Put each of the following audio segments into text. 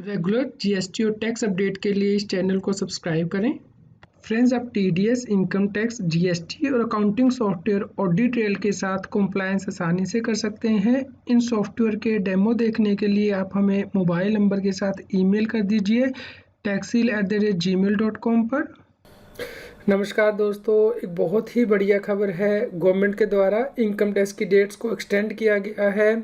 Regular GST और tax update के लिए इस चैनल को सब्सक्राइब करें। फ्रेंड्स, आप टीडीएस, इनकम टैक्स, जीएसटी और अकाउंटिंग सॉफ्टवेयर ऑडिट ट्रेल के साथ कंप्लायंस आसानी से कर सकते हैं। इन सॉफ्टवेयर के डेमो देखने के लिए आप हमें मोबाइल नंबर के साथ ईमेल कर दीजिए taxil@gmail.com पर। नमस्कार दोस्तों, एक बहुत ही बढ़िया खबर है। गवर्नमेंट के द्वारा इनकम टैक्स की डेट्स को एक्सटेंड किया गया है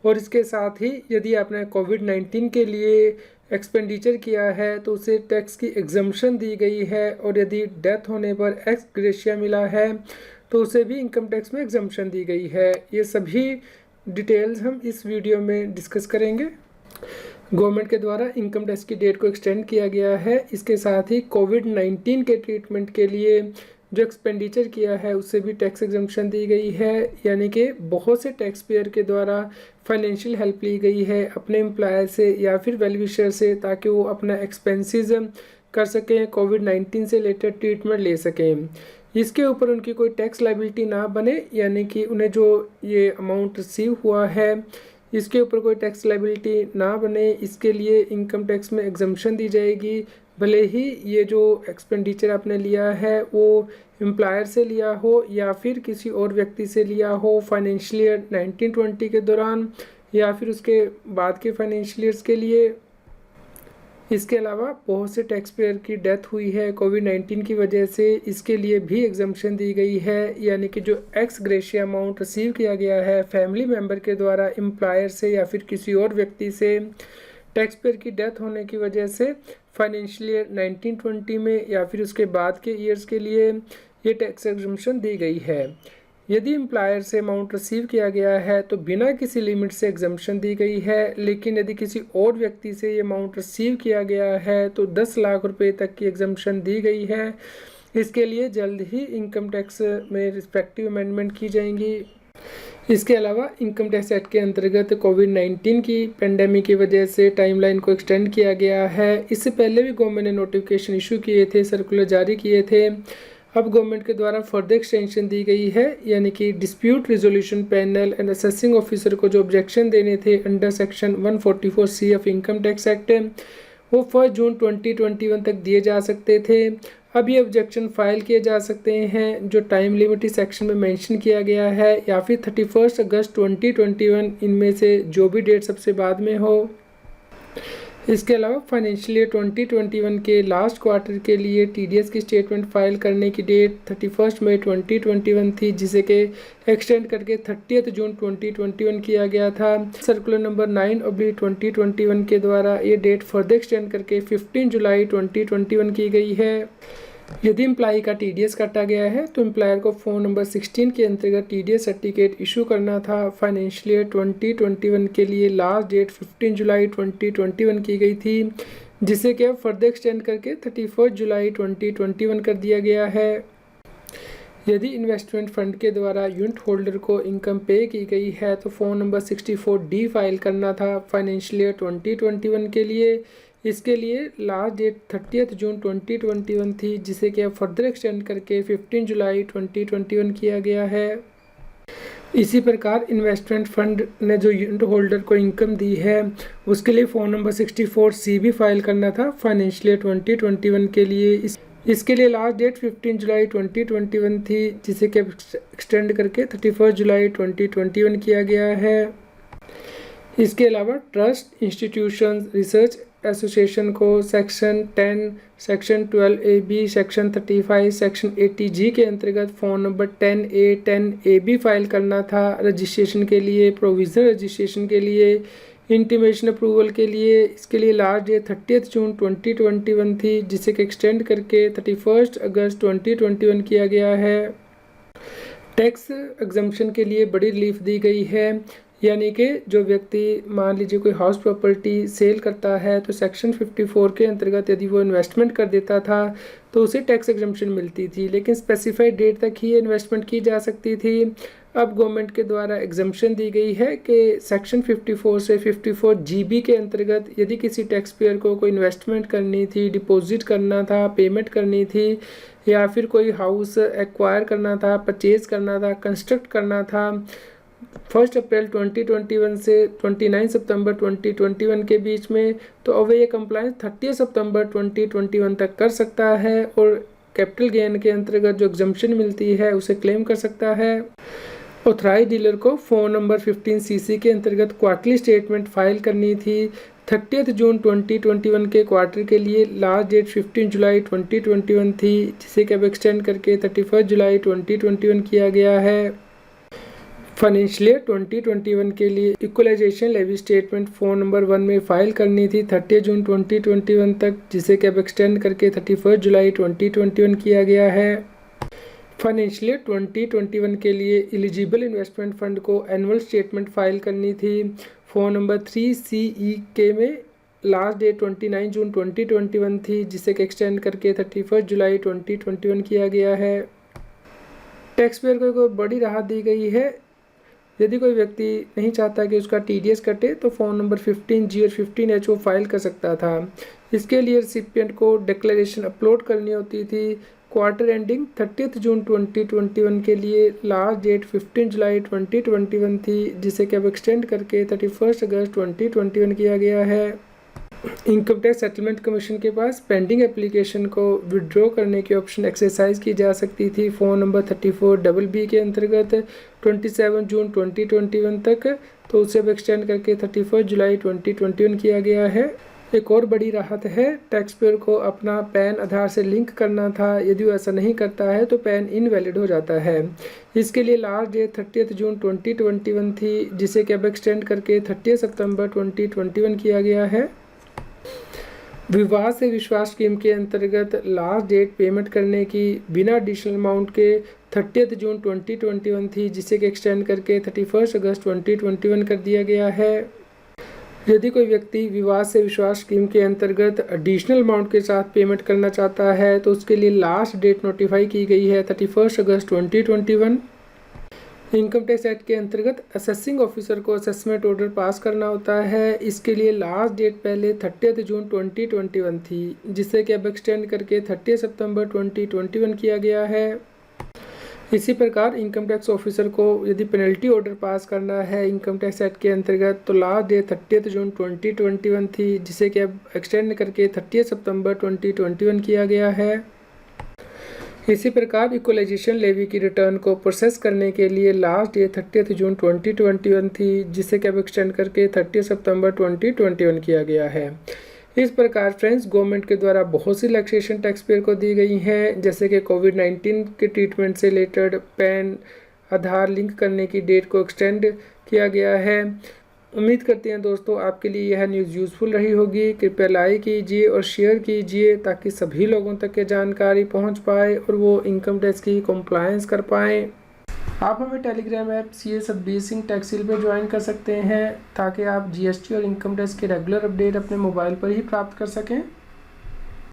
और इसके साथ ही यदि आपने कोविड-19 के लिए एक्सपेंडिचर किया है तो उसे टैक्स की एग्जम्पशन दी गई है और यदि डेथ होने पर एक्स ग्रेशिया मिला है तो उसे भी इनकम टैक्स में एग्जम्पशन दी गई है। ये सभी डिटेल्स हम इस वीडियो में डिस्कस करेंगे। गवर्नमेंट के द्वारा इनकम टैक्स की डेट को एक्सटेंड किया गया है। इसके साथ ही कोविड-19 के ट्रीटमेंट के लिए जो एक्सपेंडिचर किया है उससे भी टैक्स एग्जम्पशन दी गई है, यानी कि बहुत से टैक्स पेयर के द्वारा फाइनेंशियल हेल्प ली गई है अपने एम्प्लॉयर से या फिर वेल विशर से, ताकि वो अपना एक्सपेंसेस कर सकें, कोविड-19 से रिलेटेड ट्रीटमेंट ले सकें। इसके ऊपर उनकी कोई टैक्स लायबिलिटी ना बने, यानी कि उन्हें जो ये अमाउंट रिसीव हुआ है इसके ऊपर कोई टैक्स लायबिलिटी ना बने, इसके लिए इनकम टैक्स में एग्जम्पशन दी जाएगी। भले ही ये जो एक्सपेंडिचर आपने लिया है वो एम्प्लॉयर से लिया हो या फिर किसी और व्यक्ति से लिया हो फाइनेंशियल ईयर 1920 के दौरान या फिर उसके बाद के फाइनेंशियल ईयर्स के लिए। इसके अलावा बहुत से टैक्स पेयर की डेथ हुई है कोविड-19 की वजह से, इसके लिए भी एग्जम्पशन दी गई है, यानी कि जो एक्स ग्रेशिया अमाउंट रिसीव किया गया है फैमिली मेम्बर के द्वारा एम्प्लॉयर से या फिर किसी और व्यक्ति से टैक्स पेयर की डेथ होने की वजह से फाइनेंशियल ईयर 1920 में या फिर उसके बाद के ईयर्स के लिए ये टैक्स एग्जम्पशन दी गई है। यदि एम्प्लॉयर से अमाउंट रिसीव किया गया है तो बिना किसी लिमिट से एग्जम्पशन दी गई है, लेकिन यदि किसी और व्यक्ति से ये अमाउंट रिसीव किया गया है तो 10 लाख रुपए तक की एग्जम्पशन दी गई है। इसके लिए जल्द ही इनकम टैक्स में रिस्पेक्टिव अमेंडमेंट की जाएंगी। इसके अलावा इनकम टैक्स एक्ट के अंतर्गत कोविड-19 की पेंडेमिक की वजह से टाइमलाइन को एक्सटेंड किया गया है। इससे पहले भी गवर्नमेंट ने नोटिफिकेशन इशू किए थे, सर्कुलर जारी किए थे। अब गवर्नमेंट के द्वारा फर्दर एक्सटेंशन दी गई है, यानी कि dispute resolution panel and assessing officer को जो ऑब्जेक्शन देने थे under section 144C of income tax act वो 1 जून 2021 तक दिए जा सकते थे। अब ये ऑब्जेक्शन फाइल किए जा सकते हैं जो टाइम लिमिट इस सेक्शन में मेंशन किया गया है, या फिर 31 अगस्त 2021, इनमें से जो भी डेट सबसे बाद में हो। इसके अलावा फाइनेंशियल ईयर 2021 के लास्ट क्वार्टर के लिए टीडीएस की स्टेटमेंट फाइल करने की डेट 31 मई 2021 थी, जिसे के एक्सटेंड करके 30 जून 2021 किया गया था। सर्कुलर नंबर 9/2021 के द्वारा ये डेट फर्दर एक्सटेंड करके 15 जुलाई 2021 की गई है। यदि एम्प्लॉई का टीडीएस काटा गया है तो एम्प्लॉयर को फॉर्म नंबर 16 के अंतर्गत टीडीएस सर्टिफिकेट इशू करना था। फाइनेंशियल ईयर 2021 के लिए लास्ट डेट 15 जुलाई 2021 की गई थी, जिसे कि अब फर्दर एक्सटेंड करके 31 जुलाई 2021 कर दिया गया है। यदि इन्वेस्टमेंट फंड के द्वारा यूनिट होल्डर को इनकम पे की गई है तो फॉर्म नंबर 64D फाइल करना था फाइनेंशियल ईयर 2021 के लिए। इसके लिए लास्ट डेट 30 जून 2021 थी, जिसे कि अब फर्दर एक्सटेंड करके 15 जुलाई 2021 किया गया है। इसी प्रकार इन्वेस्टमेंट फंड ने जो यूनिट होल्डर को इनकम दी है उसके लिए फॉर्म नंबर 64C भी फाइल करना था फाइनेंशियल ईयर 2021 के लिए। इसके लिए लास्ट डेट 15 जुलाई 2021 थी, जिसे कि एक्सटेंड करके 31 जुलाई 2021 किया गया है। इसके अलावा ट्रस्ट, इंस्टीट्यूशन, रिसर्च एसोसिएशन को section 10, section 12AB, section 35, section 80G के अंतर्गत form number 10A, 10AB file करना था रजिस्ट्रेशन के लिए, प्रोविजनल रजिस्ट्रेशन के लिए, इंटीमेशन अप्रूवल के लिए। इसके लिए लास्ट डेट 30 जून 2021 थी, जिसे कि एक्सटेंड करके 31 अगस्त 2021 किया गया है। टैक्स एग्जम्पशन के लिए बड़ी रिलीफ दी गई है, यानी कि जो व्यक्ति मान लीजिए कोई हाउस प्रॉपर्टी सेल करता है तो सेक्शन 54 के अंतर्गत यदि वो इन्वेस्टमेंट कर देता था तो उसे टैक्स एग्जम्पशन मिलती थी, लेकिन स्पेसिफाइड डेट तक ही इन्वेस्टमेंट की जा सकती थी। अब गवर्नमेंट के द्वारा एग्जम्पशन दी गई है कि सेक्शन 54 से 54GB के अंतर्गत यदि किसी टैक्स पेयर को कोई इन्वेस्टमेंट करनी थी, डिपॉजिट करना था, पेमेंट करनी थी, या फिर कोई हाउस एक्वायर करना था, परचेज करना था, कंस्ट्रक्ट करना था, 1 अप्रैल 2021 से 29 सितंबर 2021 के बीच में, तो अब ये कंप्लायंस 30 सितंबर 2021 तक कर सकता है और कैपिटल गेन के अंतर्गत जो एग्जम्पशन मिलती है उसे क्लेम कर सकता है। ऑथराइज डीलर को फॉर्म नंबर 15CC के अंतर्गत क्वार्टरली स्टेटमेंट फाइल करनी थी। 30 जून 2021 के क्वार्टर के लिए लास्ट डेट 15 जुलाई 2021 थी, जिसे कि अब एक्सटेंड करके 31 जुलाई 2021 किया गया है। फाइनेंशियल ईयर 2021 के लिए equalization levy statement form number 1 में फाइल करनी थी 30 जून 2021 तक, जिसे कि अब एक्सटेंड करके 31 जुलाई 2021 किया गया है। फाइनेंशियल ईयर 2021 के लिए एलिजिबल इन्वेस्टमेंट फंड को एनुअल स्टेटमेंट फाइल करनी थी फॉर्म नंबर 3CEK में। लास्ट डेट 29 जून 2021 थी, जिसे कि एक्सटेंड करके 31 जुलाई 2021 किया गया है। टैक्स पेयर को बड़ी राहत दी गई है। यदि कोई व्यक्ति नहीं चाहता कि उसका TDS कटे तो फॉर्म नंबर 15G और 15H वो फाइल कर सकता था। इसके लिए रिसिपिएंट को डिक्लेरेशन अपलोड करनी होती थी। क्वार्टर एंडिंग 30 जून 2021 के लिए लास्ट डेट 15 जुलाई 2021 थी, जिसे कि अब एक्सटेंड करके 31 अगस्त 2021 किया गया है। इनकम टैक्स सेटलमेंट कमीशन के पास पेंडिंग एप्लीकेशन को विड्रॉ करने की ऑप्शन एक्सरसाइज की जा सकती थी फॉर्म नंबर 34BB के अंतर्गत 27 जून 2021 तक, तो उसे अब एक्सटेंड करके 31 जुलाई 2021 किया गया है। एक और बड़ी राहत है, टैक्स पेयर को अपना पैन आधार से लिंक करना था। यदि वो ऐसा नहीं करता है तो पैन इनवैलिड हो जाता है। इसके लिए लास्ट डेट 30 जून 2021 थी, जिसे कि अब एक्सटेंड करके 30 सितंबर 2021 किया गया है। विवाद से विश्वास स्कीम के अंतर्गत लास्ट डेट पेमेंट करने की बिना एडिशनल अमाउंट के 30 जून 2021 थी, जिसे कि एक्सटेंड करके 31 अगस्त 2021 कर दिया गया है। यदि कोई व्यक्ति विवाद से विश्वास स्कीम के अंतर्गत एडिशनल अमाउंट के साथ पेमेंट करना चाहता है तो उसके लिए लास्ट डेट नोटिफाई की गई है 31 अगस्त 2021। इनकम टैक्स एक्ट के अंतर्गत असेसिंग ऑफिसर को असेसमेंट ऑर्डर पास करना होता है। इसके लिए लास्ट डेट पहले 30 जून 2021 थी, जिसे कि अब एक्सटेंड करके 30 सितंबर 2021 किया गया है। इसी प्रकार इनकम टैक्स ऑफिसर को यदि पेनल्टी ऑर्डर पास करना है इनकम टैक्स एक्ट के अंतर्गत तो लास्ट डेट 30 जून 2021 थी, जिसे कि अब एक्सटेंड करके 30 सितंबर 2021 किया गया है। इसी प्रकार इक्वलाइजेशन लेवी की रिटर्न को प्रोसेस करने के लिए लास्ट डेट 30 जून 2021 थी, जिसे कि अब एक्सटेंड करके 30 सितंबर 2021 किया गया है। इस प्रकार फ्रेंड्स गवर्नमेंट के द्वारा बहुत सी रिलैक्सेशन टैक्स पेयर को दी गई हैं, जैसे कि कोविड-19 के ट्रीटमेंट से रिलेटेड पैन आधार लिंक करने की डेट को एक्सटेंड किया गया है। उम्मीद करते हैं दोस्तों आपके लिए यह न्यूज़ यूज़फुल रही होगी। कृपया लाइक कीजिए और शेयर कीजिए ताकि सभी लोगों तक ये जानकारी पहुंच पाए और वो इनकम टैक्स की कंप्लायंस कर पाएँ। आप हमें Telegram app CA Satbir Singh टैक्सील पर ज्वाइन कर सकते हैं ताकि आप GST और इनकम टैक्स के रेगुलर अपडेट अपने मोबाइल पर ही प्राप्त कर सकें।